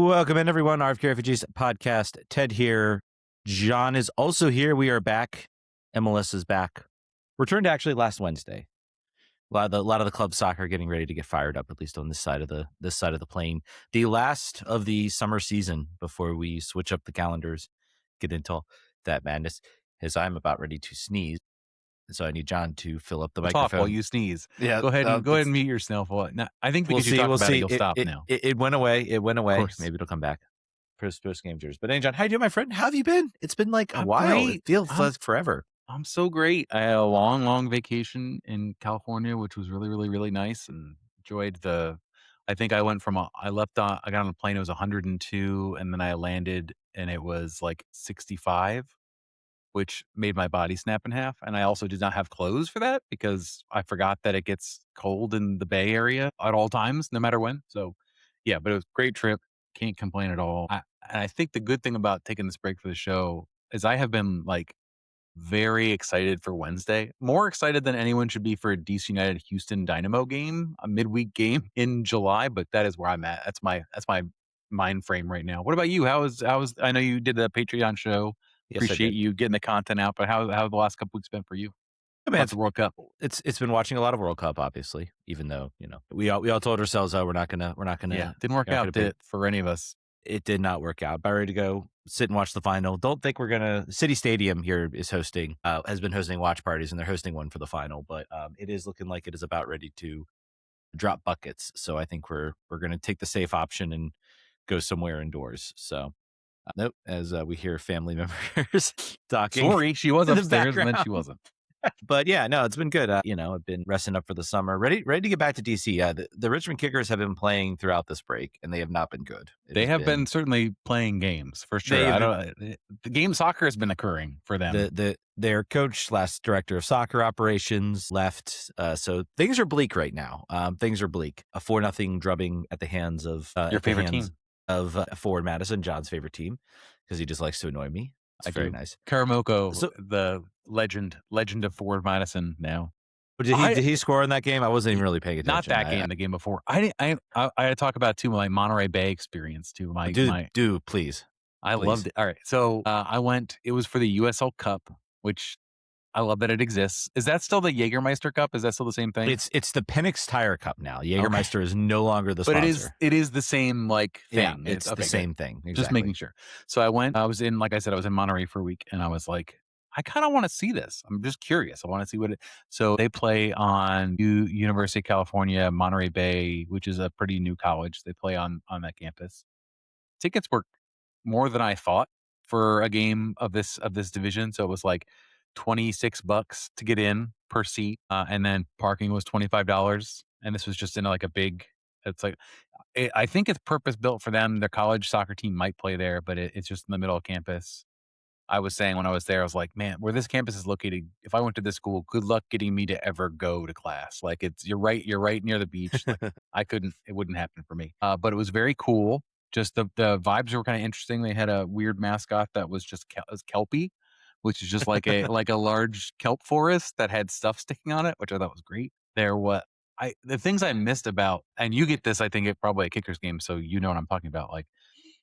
Welcome in, everyone. RFK Refugees podcast. Ted here. Jon is also here. We are back. MLS is back. Returned actually last Wednesday. A lot of the club soccer getting ready to get fired up, at least on this side of the plane. The last of the summer season before we switch up the calendars, get into that madness. As I'm about ready to sneeze, so I need Jon to fill up the microphone. Talk while you sneeze. Yeah, go ahead and mute yourself. No, I think because you talk about it, you'll stop now. It went away. Maybe it'll come back. Post game jitters. But hey, Jon, how you doing, my friend? How have you been? It's been like a while. Great. It feels like forever. I'm so great. I had a long vacation in California, which was really, really, really nice, and enjoyed I think I went from I got on a plane. It was 102, and then I landed, and it was like 65. Which made my body snap in half. And I also did not have clothes for that because I forgot that it gets cold in the Bay Area at all times, no matter when. So, yeah, but it was a great trip. Can't complain at all. And I think the good thing about taking this break for the show is I have been like very excited for Wednesday. More excited than anyone should be for a DC United Houston Dynamo game, a midweek game in July. But that is where I'm at. That's my mind frame right now. What about you? How was I know you did the Patreon show. Yes, appreciate you getting the content out, but how have the last couple weeks been for you? I mean, it's the World Cup. It's been watching a lot of World Cup, obviously. Even though we all told ourselves, oh, we're not gonna. Yeah, didn't work out, did it, for any of us? It did not work out. About ready to go sit and watch the final. Don't think we're gonna. City Stadium here is has been hosting watch parties, and they're hosting one for the final. But it is looking like it is about ready to drop buckets. So I think we're gonna take the safe option and go somewhere indoors. So. Nope, as we hear family members talking. Sorry, she was upstairs and then she wasn't. But yeah, no, it's been good. I've been resting up for the summer, ready to get back to DC. The Richmond Kickers have been playing throughout this break, and they have not been good. They have been certainly playing games for sure. The game soccer has been occurring for them. Their coach / director of soccer operations left, so things are bleak right now. Things are bleak. A 4-0 drubbing at the hands of your favorite team. Of Forward Madison, Jon's favorite team, because he just likes to annoy me. It's very nice. Karamoko, the legend of Forward Madison now. Did he score in that game? I wasn't even really paying attention. Not that game, the game before. I had to talk about too my Monterey Bay experience too. Do please. Loved it. All right, so I went. It was for the USL Cup, which I love that it exists. Is that still the Jägermeister Cup? Is that still the same thing? It's the Penix Tire Cup now. Jägermeister is no longer the sponsor. But it is the same thing. Yeah, it's the same thing. Exactly. Just making sure. So I went. I was in, like I said, I was in Monterey for a week, and I was like, I kind of want to see this. I'm just curious. I want to see what it. So they play on University of California, Monterey Bay, which is a pretty new college. They play on that campus. Tickets were more than I thought for a game of this division. So it was like $26 to get in per seat, and then parking was $25. And this was just in like a big. It's like I think it's purpose built for them. Their college soccer team might play there, but it's just in the middle of campus. I was saying when I was there, I was like, man, where this campus is located, if I went to this school, good luck getting me to ever go to class. Like you're right near the beach. Like it wouldn't happen for me. But it was very cool. Just the vibes were kind of interesting. They had a weird mascot that was just Kelpie, which is just like a large kelp forest that had stuff sticking on it, which I thought was great. The things I missed about, and you get this, I think, at probably a Kickers game, so you know what I'm talking about. Like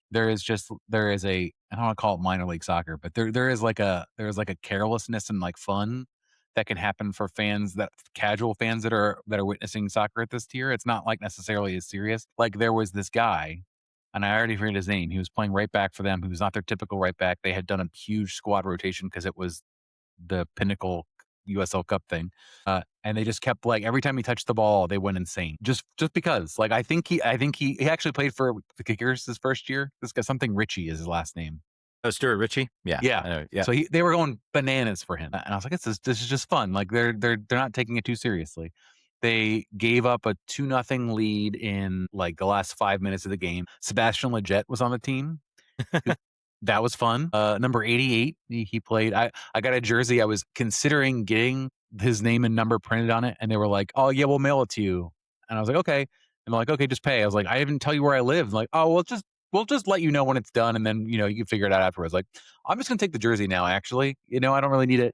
there is a, I don't want to call it minor league soccer, but there is like a carelessness and like fun that can happen for casual fans that are witnessing soccer at this tier. It's not like necessarily as serious. Like there was this guy, and I already forget his name. He was playing right back for them. He was not their typical right back. They had done a huge squad rotation because it was the pinnacle USL Cup thing. And they just kept, like, every time he touched the ball, they went insane. Just because. Like, I think he actually played for the Kickers his first year. This guy, something Ritchie is his last name. Oh, Stuart Ritchie? Yeah. Yeah. So they were going bananas for him. And I was like, this is just fun. Like, they're not taking it too seriously. They gave up a 2-0 lead in like the last 5 minutes of the game. Sebastian Lletget was on the team. That was fun. Number 88, he played. I got a jersey. I was considering getting his name and number printed on it, and they were like, "Oh yeah, we'll mail it to you." And I was like, "Okay." And they're like, "Okay, just pay." I was like, "I didn't tell you where I live." I'm like, "Oh, we'll just let you know when it's done, and then you can figure it out afterwards." Like, I'm just gonna take the jersey now. Actually, I don't really need it.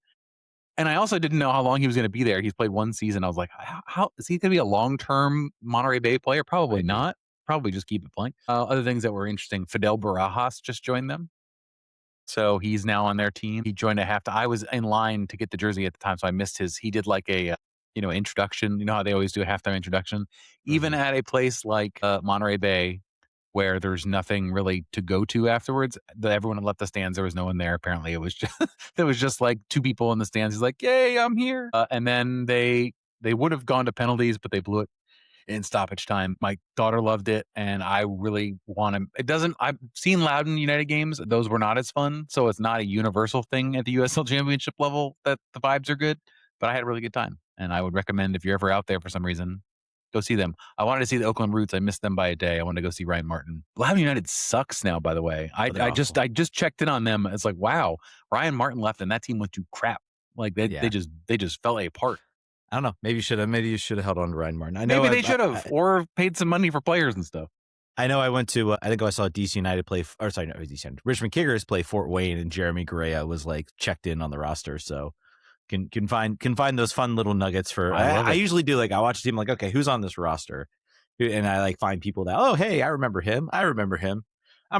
And I also didn't know how long he was going to be there. He's played one season. I was like, how is he going to be a long-term Monterey Bay player? Probably not. probably just keep it blank. Other things that were interesting, Fidel Barajas just joined them. So he's now on their team. He joined at halftime. I was in line to get the jersey at the time, so I missed his. He did like a introduction. You know how they always do a halftime introduction. Even at a place like Monterey Bay, where there's nothing really to go to afterwards. Everyone had left the stands. There was no one there. Apparently, it was just there was just like two people in the stands. He's like, "Yay, I'm here!" And then they would have gone to penalties, but they blew it in stoppage time. My daughter loved it, and I really want to. It doesn't. I've seen Loudon United games; those were not as fun. So it's not a universal thing at the USL Championship level that the vibes are good. But I had a really good time, and I would recommend if you're ever out there for some reason, go see them. I wanted to see the Oakland Roots. I missed them by a day. I wanted to go see Ryan Martin. Loudon United sucks now, by the way. I just checked in on them. It's like, wow, Ryan Martin left, and that team went to crap. Like they just fell apart. I don't know. Maybe you should have held on to Ryan Martin. I know Maybe they should have, or paid some money for players and stuff. I know I went to, I think I saw DC United play, or sorry, no, DC United, Richmond Kickers play Fort Wayne, and Jeremy Correa was like checked in on the roster. So can find those fun little nuggets for, I usually do, like, I watch a team like, okay, who's on this roster? And I like find people that, oh, hey, I remember him. I'm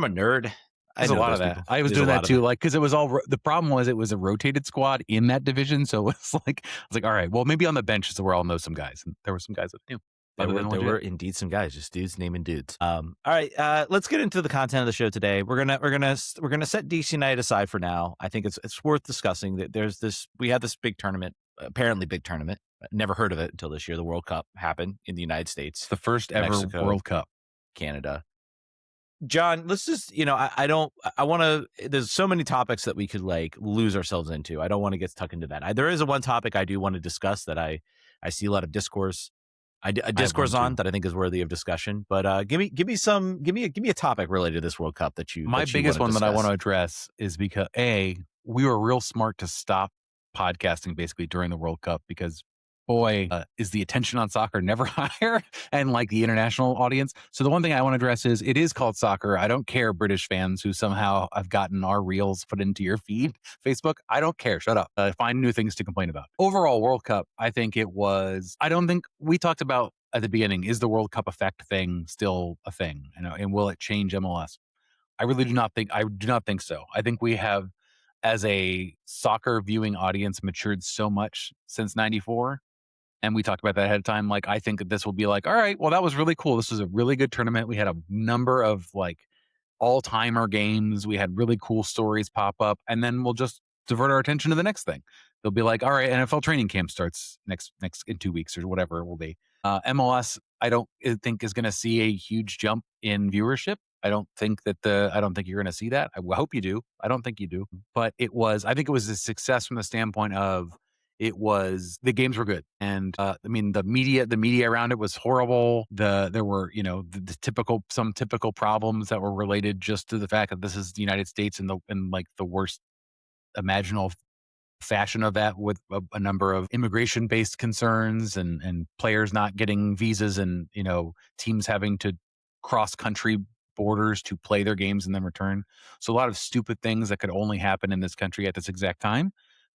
a nerd. There's a lot of that. People. I was doing that too, like, because it was all. The problem was it was a rotated squad in that division, so it's like I was like, all right, well, maybe on the bench is where I'll know some guys, and there were some guys that knew. There were indeed some guys, just dudes naming dudes. All right, let's get into the content of the show today. We're gonna set DC United aside for now. I think it's worth discussing that we had this big tournament, apparently big tournament. Never heard of it until this year. The World Cup happened in the United States, the first ever Mexico, World Cup, Canada. John, let's just, I want to, there's so many topics that we could like lose ourselves into. I don't want to get stuck into that. There is one topic I do want to discuss that I see a lot of discourse on that I think is worthy of discussion. But give me a topic related to this World Cup that you. My biggest one that I want to address is because we were real smart to stop podcasting basically during the World Cup because boy, is the attention on soccer never higher and like the international audience. So the one thing I want to address is it is called soccer. I don't care, British fans who somehow have gotten our reels put into your feed, Facebook. I don't care. Shut up. Find new things to complain about. Overall World Cup, I think I don't think we talked about at the beginning, is the World Cup effect thing still a thing? And will it change MLS? I do not think so. I think we have, as a soccer viewing audience, matured so much since 94. And we talked about that ahead of time. Like, I think that this will be like, all right, well, that was really cool. This was a really good tournament. We had a number of like all-timer games. We had really cool stories pop up. And then we'll just divert our attention to the next thing. They'll be like, all right, NFL training camp starts next in 2 weeks or whatever it will be. MLS, I don't think is going to see a huge jump in viewership. I don't think you're going to see that. I hope you do. I don't think you do. But I think it was a success from the standpoint of, the games were good. And the media around it was horrible. There were, some typical problems that were related just to the fact that this is the United States and like the worst imaginable fashion of that, with a number of immigration-based concerns and players not getting visas and, teams having to cross country borders to play their games and then return. So a lot of stupid things that could only happen in this country at this exact time.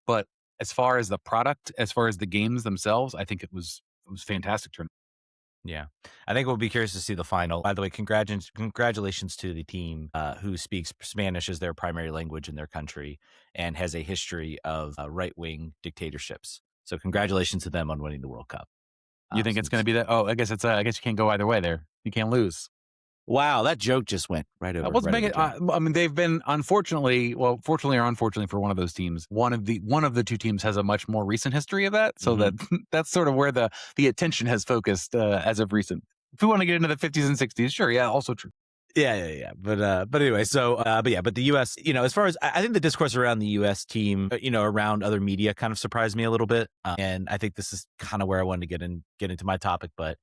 But as far as the product, as far as the games themselves, I think it was fantastic tournament. Yeah. I think we'll be curious to see the final. By the way, congratulations to the team who speaks Spanish as their primary language in their country and has a history of right-wing dictatorships. So congratulations to them on winning the World Cup. You think it's going to be that? Oh, I guess you can't go either way there. You can't lose. Wow, that joke just went right over. They've been fortunately or unfortunately for one of those teams, one of the two teams has a much more recent history of that. So that's sort of where the attention has focused as of recent. If we want to get into the 50s and 60s, sure, yeah, also true. Yeah. But anyway, but the U.S., as far as I think the discourse around the U.S. team, around other media kind of surprised me a little bit. And I think this is kind of where I wanted to get into my topic, but.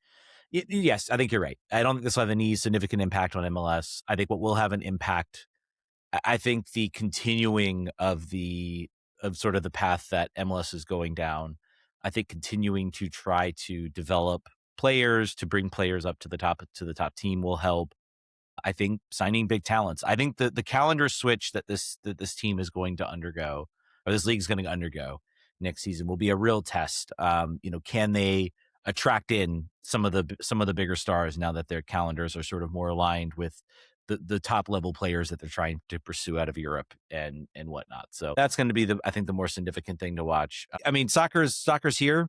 Yes, I think you're right. I don't think this will have any significant impact on MLS. I think what will have an impact, I think the continuing of sort of the path that MLS is going down, I think continuing to try to develop players, to bring players up to the top team will help. I think signing big talents. I think the calendar switch that this team is going to undergo, or this league is going to undergo next season, will be a real test. Can they attract in some of the bigger stars now that their calendars are sort of more aligned with the top level players that they're trying to pursue out of Europe and whatnot. So that's going to be I think the more significant thing to watch. I mean, soccer's here.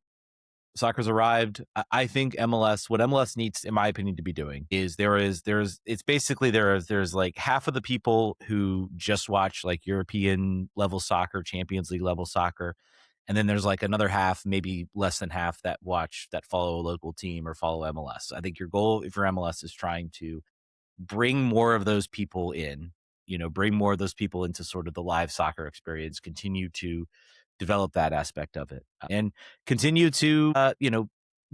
Soccer's arrived. I think what MLS needs, in my opinion, to be doing is it's basically there's like half of the people who just watch like European level soccer, Champions League level soccer. And then there's like another half, maybe less than half, that follow a local team or follow MLS. I think your goal if you're MLS is trying to bring more of those people in, bring more of those people into sort of the live soccer experience, continue to develop that aspect of it, and continue to,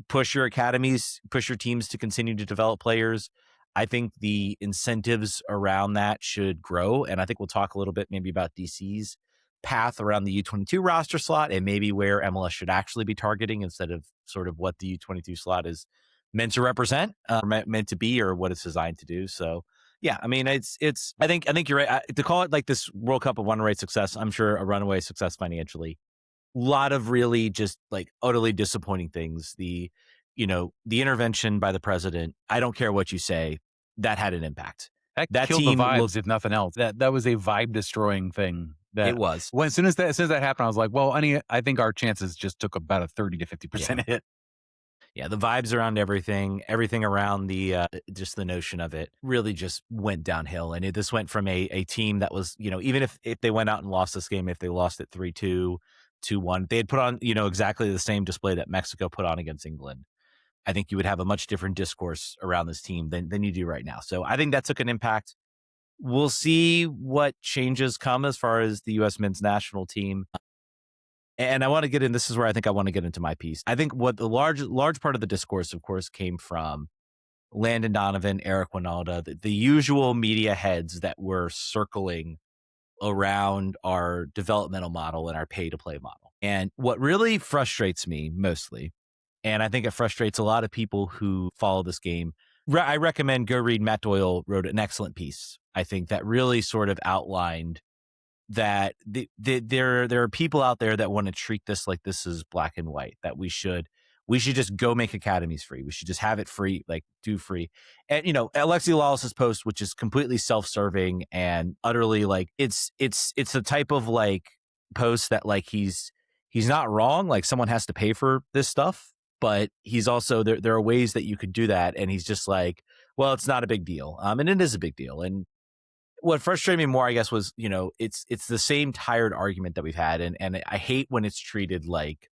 push your academies, push your teams to continue to develop players. I think the incentives around that should grow. And I think we'll talk a little bit maybe about DC's path around the U22 roster slot and maybe where MLS should actually be targeting instead of sort of what the U22 slot is meant to represent, meant to be, or what it's designed to do. So yeah, I mean, it's. I think you're right to call it like this World Cup a runaway success. I'm sure a runaway success financially. A lot of really just like utterly disappointing things. The intervention by the president. I don't care what you say. That had an impact. That killed the vibes, if nothing else. That was a vibe destroying thing. It was. As soon as that happened, I was like, well, I think our chances just took about a 30 to 50% hit. Yeah, the vibes around everything around the just the notion of it really just went downhill. And this went from a team that was, even if they went out and lost this game, if they lost it 3-2, 2-1, they had put on, exactly the same display that Mexico put on against England. I think you would have a much different discourse around this team than you do right now. So I think that took an impact. We'll see what changes come as far as the U.S. men's national team. And I want to get in, this is where I think I want to get into my piece. I think what the large part of the discourse, of course, came from Landon Donovan, Eric Winalda, the usual media heads that were circling around our developmental model and our pay-to-play model. And what really frustrates me mostly, and I think it frustrates a lot of people who follow this game, I recommend go read Matt Doyle wrote an excellent piece, I think, that really sort of outlined that there are people out there that want to treat this like this is black and white, that we should just go make academies free. We should just have it free, like do free. And, Alexi Lawless's post, which is completely self-serving and utterly like, it's the type of like post that like, he's not wrong. Like someone has to pay for this stuff, but he's also, there are ways that you could do that. And he's just like, well, it's not a big deal. And it is a big deal. And what frustrated me more, I guess, was, it's the same tired argument that we've had. And I hate when it's treated like,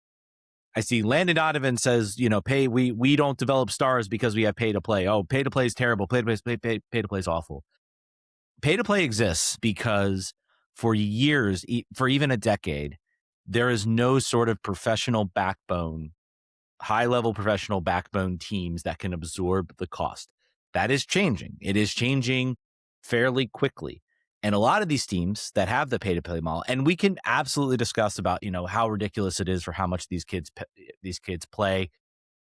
I see Landon Donovan says, we don't develop stars because we have pay to play. Oh, pay to play is terrible. Pay to play is awful. Pay to play exists because for years, for even a decade, there is no sort of professional backbone, high level professional backbone teams that can absorb the cost. That is changing. It is changing fairly quickly. And a lot of these teams that have the pay-to-play model, and we can absolutely discuss about, how ridiculous it is for how much these kids play.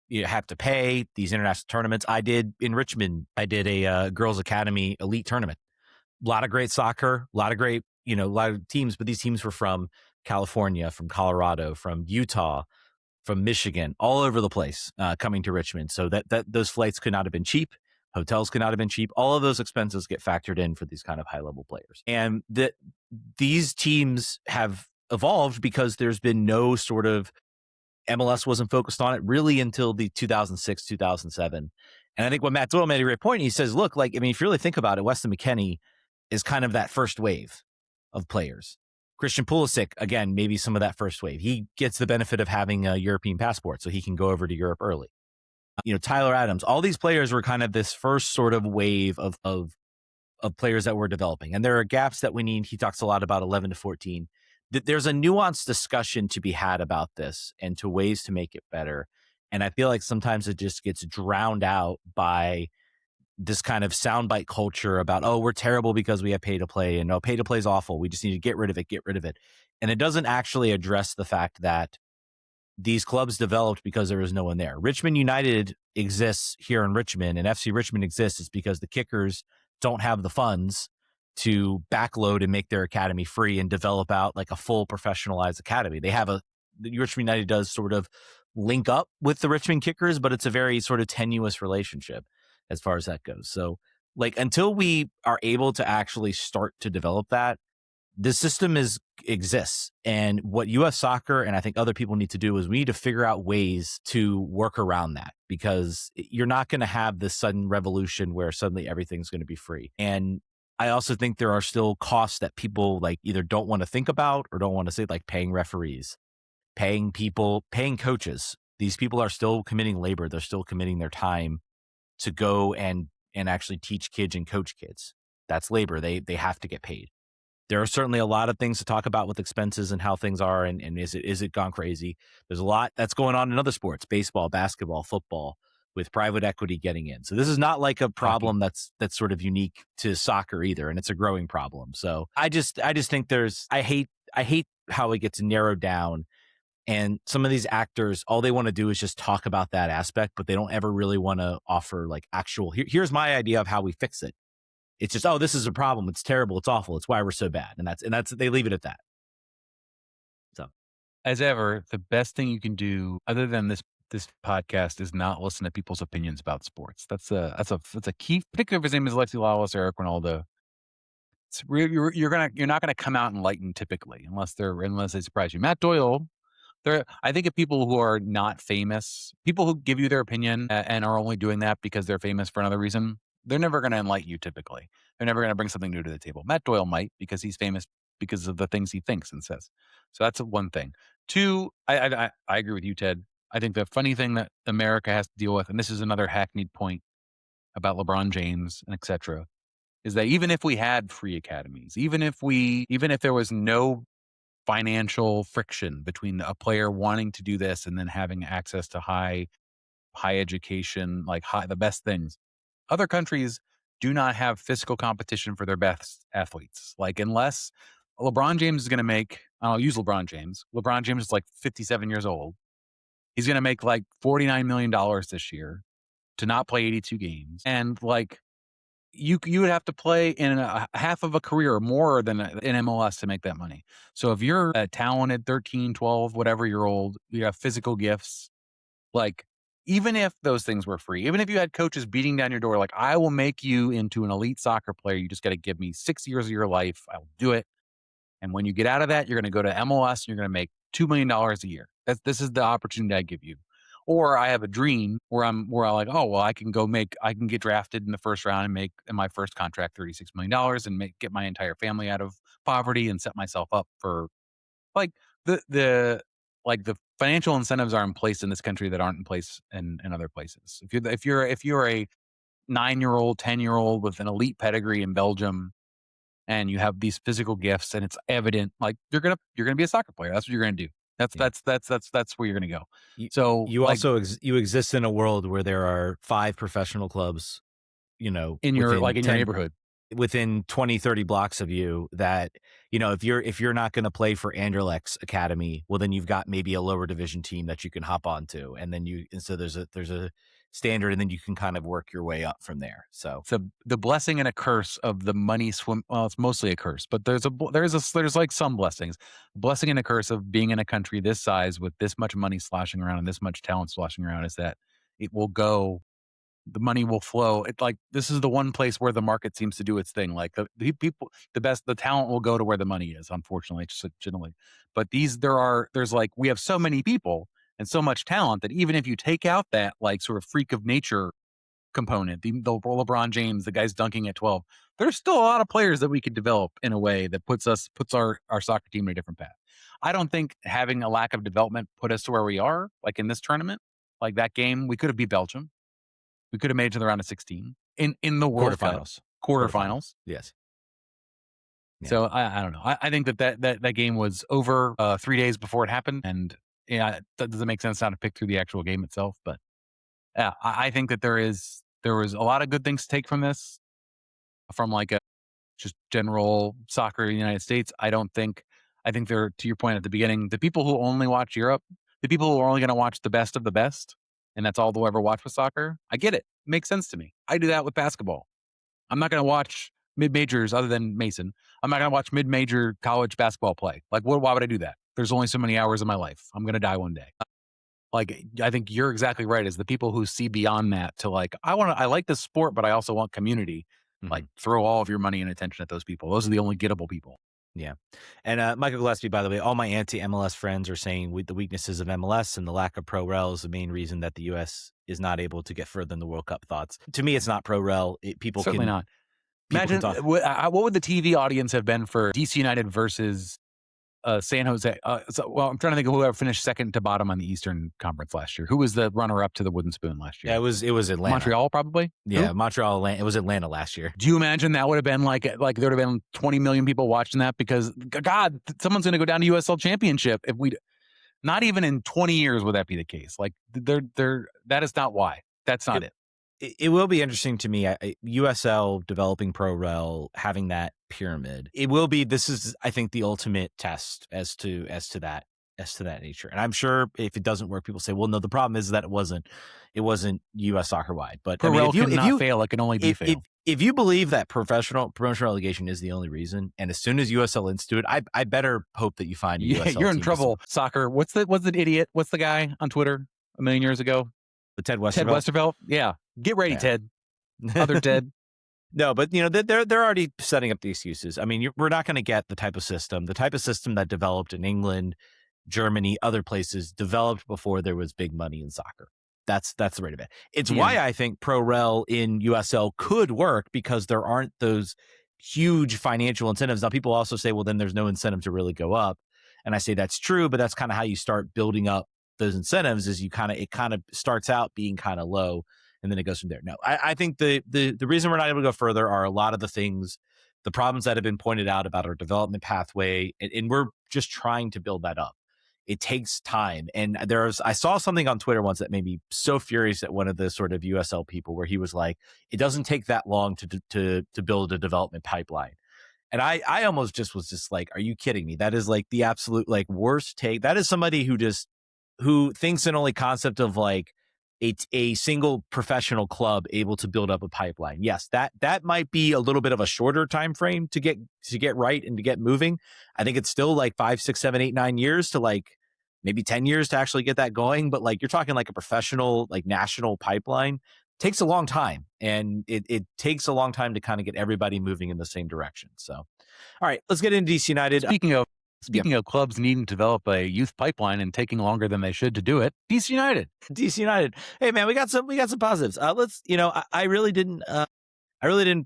You have to pay these international tournaments. I did in Richmond. I did a girls' academy elite tournament. A lot of great soccer, a lot of great, a lot of teams, but these teams were from California, from Colorado, from Utah, from Michigan, all over the place, coming to Richmond. So that those flights could not have been cheap. Hotels could not have been cheap. All of those expenses get factored in for these kind of high-level players. And these teams have evolved because there's been no sort of, MLS wasn't focused on it really until the 2006, 2007. And I think what Matt Doyle made a great point. He says, look, like, if you really think about it, Weston McKennie is kind of that first wave of players. Christian Pulisic, again, maybe some of that first wave. He gets the benefit of having a European passport, so he can go over to Europe early. Tyler Adams, all these players were kind of this first sort of wave of players that we're developing. And there are gaps that we need. He talks a lot about 11 to 14. There's a nuanced discussion to be had about this and to ways to make it better. And I feel like sometimes it just gets drowned out by this kind of soundbite culture about, oh, we're terrible because we have pay to play, and pay to play is awful. We just need to get rid of it. And it doesn't actually address the fact that these clubs developed because there was no one there. Richmond United exists here in Richmond, and FC Richmond exists because the Kickers don't have the funds to backload and make their academy free and develop out like a full professionalized academy. They have Richmond United does sort of link up with the Richmond Kickers, but it's a very sort of tenuous relationship as far as that goes. So like until we are able to actually start to develop that, the system exists. And what US soccer and I think other people need to do is we need to figure out ways to work around that, because you're not going to have this sudden revolution where suddenly everything's going to be free. And I also think there are still costs that people like either don't want to think about or don't want to say, like paying referees, paying people, paying coaches. These people are still committing labor. They're still committing their time to go and actually teach kids and coach kids. That's labor. They have to get paid. There are certainly a lot of things to talk about with expenses and how things are, and is it gone crazy? There's a lot that's going on in other sports, baseball, basketball, football, with private equity getting in. So this is not like a problem that's sort of unique to soccer either, and it's a growing problem. So I just think I hate how it gets narrowed down. And some of these actors, all they want to do is just talk about that aspect, but they don't ever really want to offer like actual, here's my idea of how we fix it. It's just, oh, this is a problem. It's terrible. It's awful. It's why we're so bad. And that's they leave it at that. So, As ever, the best thing you can do, other than this podcast, is not listen to people's opinions about sports. That's a key. Particularly if his name is Alexi Lalas or Eric Ronaldo. It's you're not gonna come out enlightened typically unless they surprise you. Matt Doyle. I think of people who are not famous, people who give you their opinion and are only doing that because they're famous for another reason. They're never going to enlighten you typically. They're never going to bring something new to the table. Matt Doyle might, because he's famous because of the things he thinks and says. So that's one thing. Two, I agree with you, Ted. I think the funny thing that America has to deal with, and this is another hackneyed point about LeBron James and et cetera, is that even if we had free academies, even if there was no financial friction between a player wanting to do this and then having access to high education, like the best things. Other countries do not have physical competition for their best athletes. Like unless LeBron James is going to make, I'll use LeBron James. LeBron James is like 57 years old. He's going to make like $49 million this year to not play 82 games. And like, you would have to play in a half of a career or more than in MLS to make that money. So if you're a talented 13, 12, whatever year old, you have physical gifts, like even if those things were free, even if you had coaches beating down your door, like I will make you into an elite soccer player. You just got to give me 6 years of your life. I'll do it. And when you get out of that, you're going to go to MLS and you're going to make $2 million a year. This is the opportunity I give you. Or I have a dream where I'm like, oh, well, I can get drafted in the first round and make in my first contract $36 million and get my entire family out of poverty and set myself up for like the financial incentives are in place in this country that aren't in place in other places. If you're a 9-year-old, 10-year-old with an elite pedigree in Belgium and you have these physical gifts and it's evident, like you're gonna be a soccer player. That's what you're gonna do. That's where you're going to go. So you also you exist in a world where there are 5 professional clubs, in your neighborhood, within 20, 30 blocks of you that, if you're not going to play for Anderlecht's academy, well, then you've got maybe a lower division team that you can hop onto. And then so there's a standard and then you can kind of work your way up from there. So the blessing and a curse of the money swim. Well, it's mostly a curse, but there's like some blessings, blessing and a curse of being in a country this size with this much money sloshing around and this much talent sloshing around is that it will go. The money will flow. It's like this is the one place where the market seems to do its thing. Like the talent will go to where the money is. Unfortunately, just generally, but there's like we have so many people and so much talent that even if you take out that like sort of freak of nature component, the LeBron James, the guy's dunking at 12, there's still a lot of players that we could develop in a way that puts our soccer team in a different path. I don't think having a lack of development put us to where we are. Like in this tournament, like that game, we could have beat Belgium. We could have made it to the round of 16 in the World quarterfinals. Yes. Yeah. So I don't know. I think that game was over 3 days before it happened, and that doesn't make sense now to pick through the actual game itself. But yeah, I think that there was a lot of good things to take from this, from like a just general soccer in the United States. I think there, to your point at the beginning, the people who only watch Europe, the people who are only going to watch the best of the best, and that's all they'll ever watch with soccer. I get it. It makes sense to me. I do that with basketball. I'm not going to watch mid-majors other than Mason. I'm not going to watch mid-major college basketball play. Like, why would I do that? There's only so many hours in my life. I'm going to die one day. Like, I think you're exactly right. Is the people who see beyond that to like, I like this sport, but I also want community. Like, Mhm. throw all of your money and attention at those people. Those are the only gettable people. Yeah. And Michael Gillespie, by the way, all my anti-MLS friends are saying the weaknesses of MLS and the lack of pro rel is the main reason that the U.S. is not able to get further in the World Cup. Thoughts? To me, it's not pro rel. Certainly not. People can Imagine talk. what would the TV audience have been for DC United versus San Jose? I'm trying to think of whoever finished second to bottom on the Eastern Conference last year. Who was the runner-up to the Wooden Spoon last year? Yeah, it was Atlanta. Montreal, probably. Yeah, Who? Montreal. Atlanta. It was Atlanta last year. Do you imagine that would have been like there would have been 20 million people watching that because God, someone's going to go down to USL Championship if we. Not even in 20 years would that be the case. Like that is not why. That's not it. It will be interesting to me. USL developing pro rel, having that pyramid. It will be. This is, I think, the ultimate test as to that nature. And I'm sure if it doesn't work, people say, "Well, no." The problem is that it wasn't U.S. soccer wide. But Pro rel cannot fail. It can only be failed. If you believe that promotional relegation is the only reason, and as soon as USL institute, I better hope that you find a USL you're in team. trouble. Soccer. What's the idiot? What's the guy on Twitter a million years ago? The Ted Westervelt. Ted Westervelt. Yeah. Get ready, Ted. Other Ted. No, but they're already setting up the excuses. I mean, we're not going to get the type of system that developed in England, Germany, other places, developed before there was big money in soccer. That's the rate of it. It's why I think pro rel in USL could work, because there aren't those huge financial incentives. Now, people also say, well, then there's no incentive to really go up. And I say that's true, but that's kind of how you start building up those incentives. Is it kind of starts out being kind of low, and then it goes from there. No, I think the reason we're not able to go further are a lot of the things, the problems that have been pointed out about our development pathway, and we're just trying to build that up. It takes time. And I saw something on Twitter once that made me so furious at one of the sort of USL people, where he was like, it doesn't take that long to build a development pipeline. And I almost was just like, are you kidding me? That is like the absolute like worst take. That is somebody who thinks an only concept of like a single professional club able to build up a pipeline. Yes, that might be a little bit of a shorter time frame to get right and to get moving. I think it's still like 5, 6, 7, 8, 9 years to like maybe 10 years to actually get that going. But like, you're talking like a professional, like national pipeline takes a long time, and it takes a long time to kind of get everybody moving in the same direction. So, all right, let's get into DC United. Speaking of clubs needing to develop a youth pipeline and taking longer than they should to do it, DC United. Hey man, we got some positives. I really didn't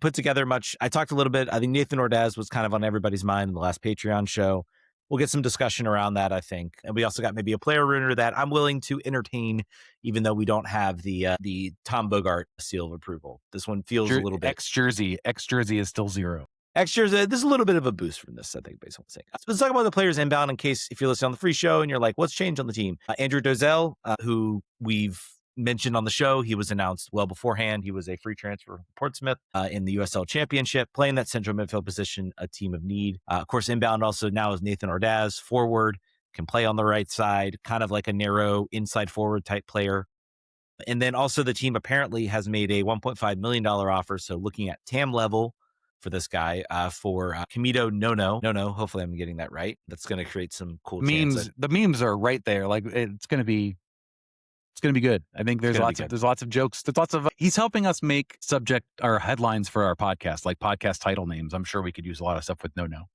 put together much. I talked a little bit. I think Nathan Ordaz was kind of on everybody's mind in the last Patreon show. We'll get some discussion around that, I think. And we also got maybe a player rumor that I'm willing to entertain, even though we don't have the Tom Bogart seal of approval. This one feels a little bit X jersey is still 0. Extras, there's a little bit of a boost from this, I think, based on what I'm saying. So let's talk about the players inbound, in case if you're listening on the free show and you're like, what's changed on the team? Andrew Dozell, who we've mentioned on the show, he was announced well beforehand. He was a free transfer from Portsmouth in the USL Championship, playing that central midfield position, a team of need. Of course, inbound also now is Nathan Ordaz, forward, can play on the right side, kind of like a narrow inside forward type player. And then also the team apparently has made a $1.5 million offer. So looking at TAM level for this guy, for Kamito Nono. Hopefully I'm getting that right. That's going to create some cool memes. The memes are right there. Like it's going to be good. I think there's lots of jokes. There's lots of, he's helping us make subject or headlines for our podcast, like podcast title names. I'm sure we could use a lot of stuff with No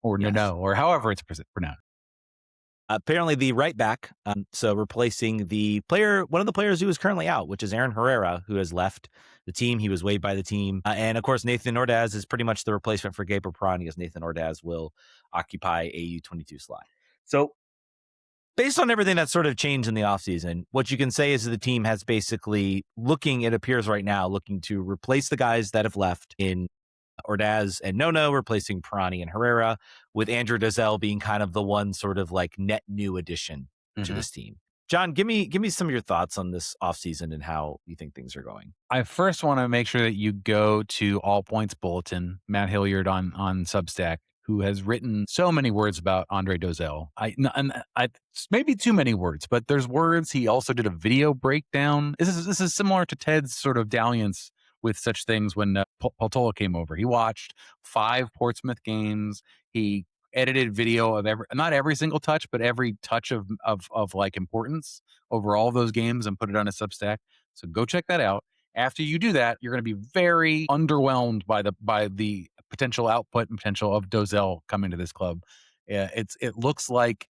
or however it's pronounced. Apparently the right back, so replacing one of the players who is currently out, which is Aaron Herrera, who has left the team. He was waived by the team. And of course, Nathan Ordaz is pretty much the replacement for Gabriel Perani, as Nathan Ordaz will occupy a U22 slot. So based on everything that's sort of changed in the offseason, what you can say is that the team has basically it appears right now, looking to replace the guys that have left in Ordaz and Nono, replacing Perani and Herrera, with Andrew Dozell being kind of the one sort of like net new addition to this team. John, give me some of your thoughts on this offseason and how you think things are going. I first want to make sure that you go to All Points Bulletin, Matt Hilliard on Substack, who has written so many words about Andre Dozell. I maybe too many words, but there's words. He also did a video breakdown. This is similar to Ted's sort of dalliance with such things when Paul Tola came over. He watched 5 Portsmouth games. He edited video of not every single touch, but every touch of like importance over all those games and put it on a Substack. So go check that out. After you do that, you're going to be very underwhelmed by the potential output and potential of Dozell coming to this club. It looks like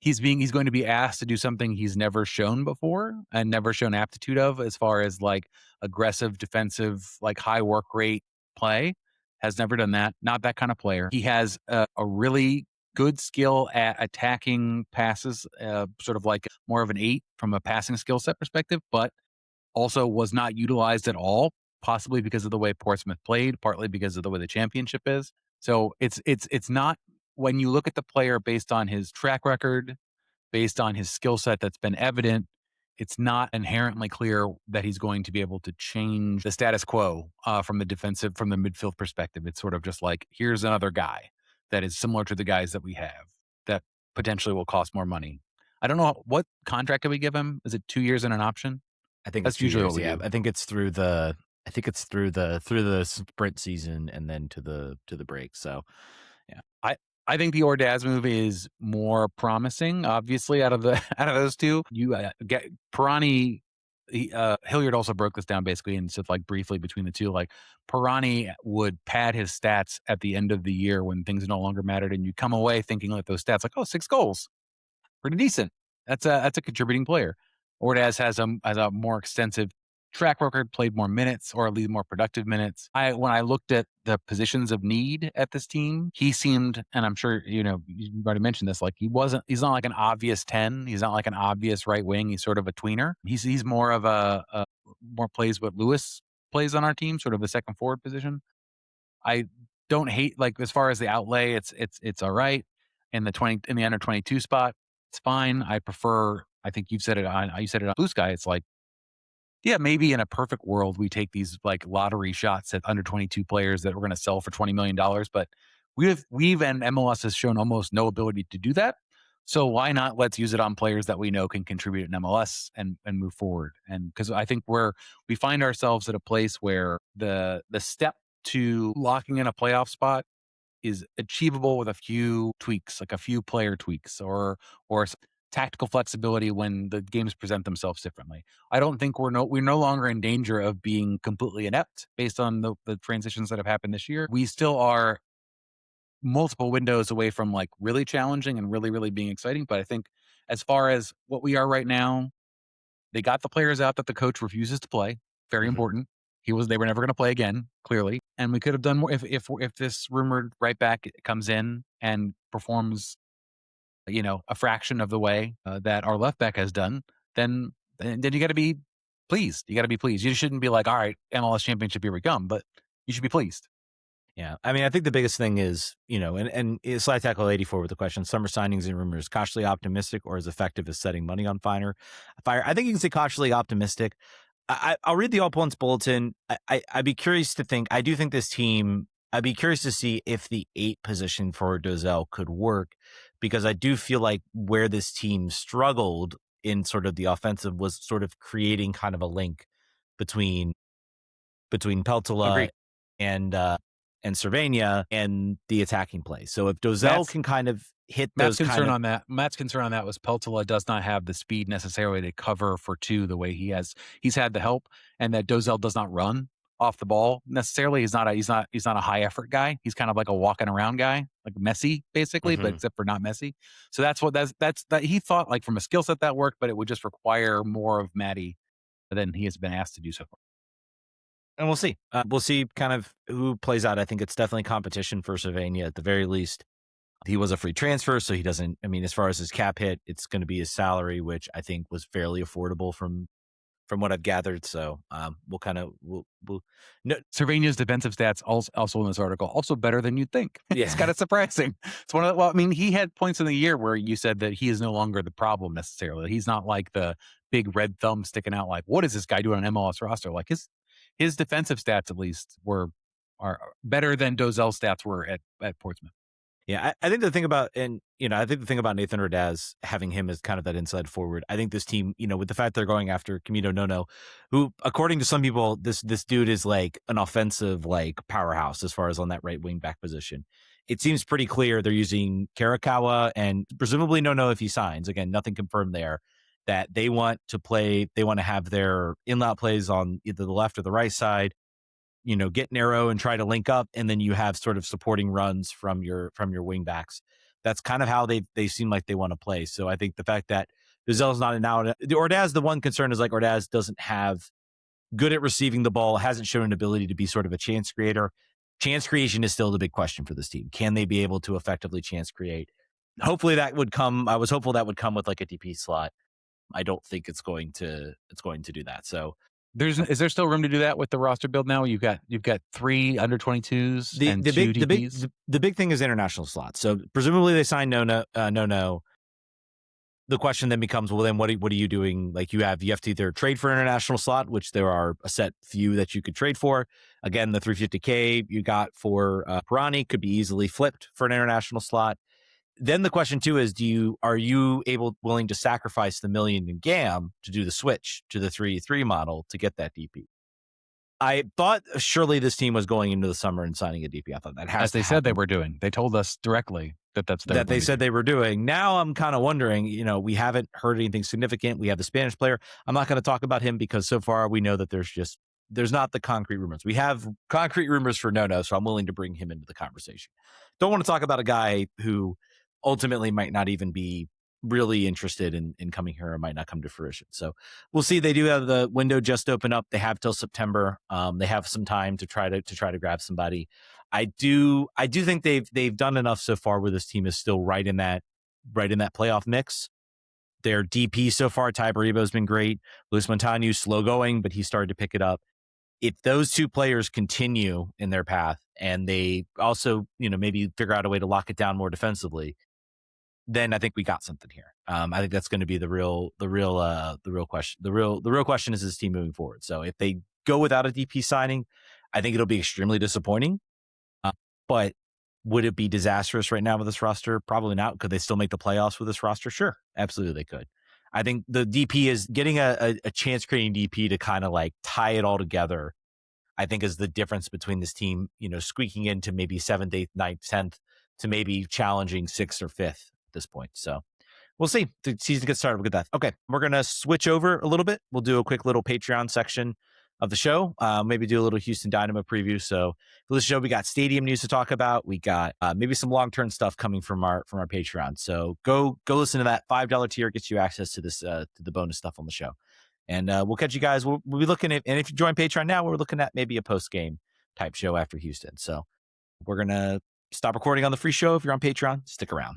he's going to be asked to do something he's never shown before and never shown aptitude of, as far as like aggressive, defensive, like high work rate play. Has never done that. Not that kind of player. He has a really good skill at attacking passes, sort of like more of an 8 from a passing skill set perspective, but also was not utilized at all, possibly because of the way Portsmouth played, partly because of the way the championship is. So it's not, when you look at the player based on his track record, based on his skill set that's been evident, it's not inherently clear that he's going to be able to change the status quo from the midfield perspective. It's sort of just like, here's another guy that is similar to the guys that we have that potentially will cost more money. I don't know, what contract can we give him? Is it 2 years and an option? I think That's it's 2 usually years, what we do. I think it's through the sprint season and then to the break. So yeah. I think the Ordaz move is more promising, obviously, out of those two. You get Pirani. Hilliard also broke this down basically and said, like, briefly between the two, like, Pirani would pad his stats at the end of the year when things no longer mattered, and you come away thinking like those stats, like, oh, 6 goals, pretty decent. That's a contributing player. Ordaz has a more extensive track record, played more minutes, or at least more productive minutes. When I looked at the positions of need at this team, he seemed, and I'm sure you already mentioned this, like he's not like an obvious 10. He's not like an obvious right wing. He's sort of a tweener. He's more of a more plays what Lewis plays on our team, sort of the second forward position. I don't hate, like, as far as the outlay, it's all right. In the under 22 spot, it's fine. I think you said it on Blue Sky. It's like, yeah, maybe in a perfect world, we take these like lottery shots at under 22 players that we're going to sell for $20 million. But we've and MLS has shown almost no ability to do that. So why not, let's use it on players that we know can contribute in MLS and move forward. And because I think we find ourselves at a place where the step to locking in a playoff spot is achievable with a few tweaks, like a few player tweaks or tactical flexibility when the games present themselves differently. I don't think we're no longer in danger of being completely inept based on the transitions that have happened this year. We still are multiple windows away from like really challenging and really, really being exciting. But I think as far as what we are right now, they got the players out that the coach refuses to play. Very important. They were never going to play again, clearly. And we could have done more if this rumored right back comes in and performs, a fraction of the way that our left back has done, then you got to be pleased. You got to be pleased. You shouldn't be like, all right, MLS championship, here we come, but you should be pleased. Yeah. I mean, I think the biggest thing is, and Slide Tackle 84 with the question, summer signings and rumors, cautiously optimistic or as effective as setting money on fire? I think you can say cautiously optimistic. I'll read the All Points Bulletin. I'd be curious to think, I do think this team, I'd be curious to see if the 8 position for Dozell could work, because I do feel like where this team struggled in sort of the offensive was sort of creating kind of a link between Peltola Agreed. and Cervania and the attacking play. So if Dozell can kind of hit those Matt's concern on that was Peltola does not have the speed necessarily to cover for 2 the way he's had the help, and that Dozell does not run off the ball necessarily. He's not a high effort guy. He's kind of like a walking around guy, like Messi basically, but except for not Messi. So that's he thought, like, from a skill set that worked, but it would just require more of Matty than he has been asked to do so far. And we'll see. We'll see kind of who plays out. I think it's definitely competition for Cervania at the very least. He was a free transfer, so he doesn't, I mean, as far as his cap hit, it's going to be his salary, which I think was fairly affordable from what I've gathered. So we'll no. Cervania's defensive stats also in this article, also better than you'd think. Yeah. It's kind of surprising. It's I mean, he had points in the year where you said that he is no longer the problem necessarily. He's not like the big red thumb sticking out like, what is this guy doing on MLS roster? Like his defensive stats at least are better than Dozell's stats were at Portsmouth. Yeah, I think the thing about, and I think the thing about Nathan Ordaz, having him as kind of that inside forward, I think this team, with the fact they're going after Camilo Nono, who, according to some people, this dude is like an offensive like powerhouse as far as on that right wing back position. it seems pretty clear they're using Karakawa and presumably no if he signs. Again, nothing confirmed there. That they want to play, they want to have their in-out plays on either the left or the right side, get narrow and try to link up, and then you have sort of supporting runs from your wing backs. That's kind of how they seem like they want to play. So I think the fact that Gazelle's not an out, Ordaz, the one concern is like Ordaz doesn't have good at receiving the ball, hasn't shown an ability to be sort of a chance creator. Chance creation is still the big question for this team. Can they be able to effectively chance create? Hopefully that would come. I was hopeful that would come with like a DP slot. I don't think it's going to do that. So is there still room to do that with the roster build now? You've got 3 under 22s and 2 DPs. The big thing is international slots. So presumably they signed no. The question then becomes, well, then what are you doing? Like you have to either trade for an international slot, which there are a set few that you could trade for. Again, the 350K you got for Pirani could be easily flipped for an international slot. Then the question too is, are you willing to sacrifice the $1 million in GAM to do the switch to the 3-3 model to get that DP? I thought surely this team was going into the summer and signing a DP. I thought that has as they said they were doing. They told us directly that they said they were doing. Now I'm kind of wondering, we haven't heard anything significant. We have the Spanish player. I'm not going to talk about him because so far we know that there's not the concrete rumors. We have concrete rumors for no, so I'm willing to bring him into the conversation. Don't want to talk about a guy who ultimately might not even be really interested in coming here or might not come to fruition. So we'll see. They do have the window just open up. They have till September. They have some time to try to grab somebody. I do think they've done enough so far where this team is still right in that playoff mix. Their DP so far, Ty Baribo has been great. Luis Montano, slow going, but he started to pick it up. If those two players continue in their path and they also, maybe figure out a way to lock it down more defensively, then I think we got something here. I think that's going to be the real question. The real question is this team moving forward. So if they go without a DP signing, I think it'll be extremely disappointing. But would it be disastrous right now with this roster? Probably not. Could they still make the playoffs with this roster? Sure, absolutely they could. I think the DP is getting a chance creating DP to kind of like tie it all together. I think is the difference between this team, squeaking into maybe 7th, 8th, 9th, 10th to maybe challenging 6th or 5th at this point. So we'll see. The season gets started. We'll get that. Okay, we're going to switch over a little bit. We'll do a quick little Patreon section of the show. Maybe do a little Houston Dynamo preview. So for this show, we got stadium news to talk about. We got maybe some long-term stuff coming from our Patreon. So go listen to that. $5 tier gets you access to this to the bonus stuff on the show. And we'll catch you guys. We'll be looking at, and if you join Patreon now, we're looking at maybe a post-game type show after Houston. So we're going to stop recording on the free show. If you're on Patreon, stick around.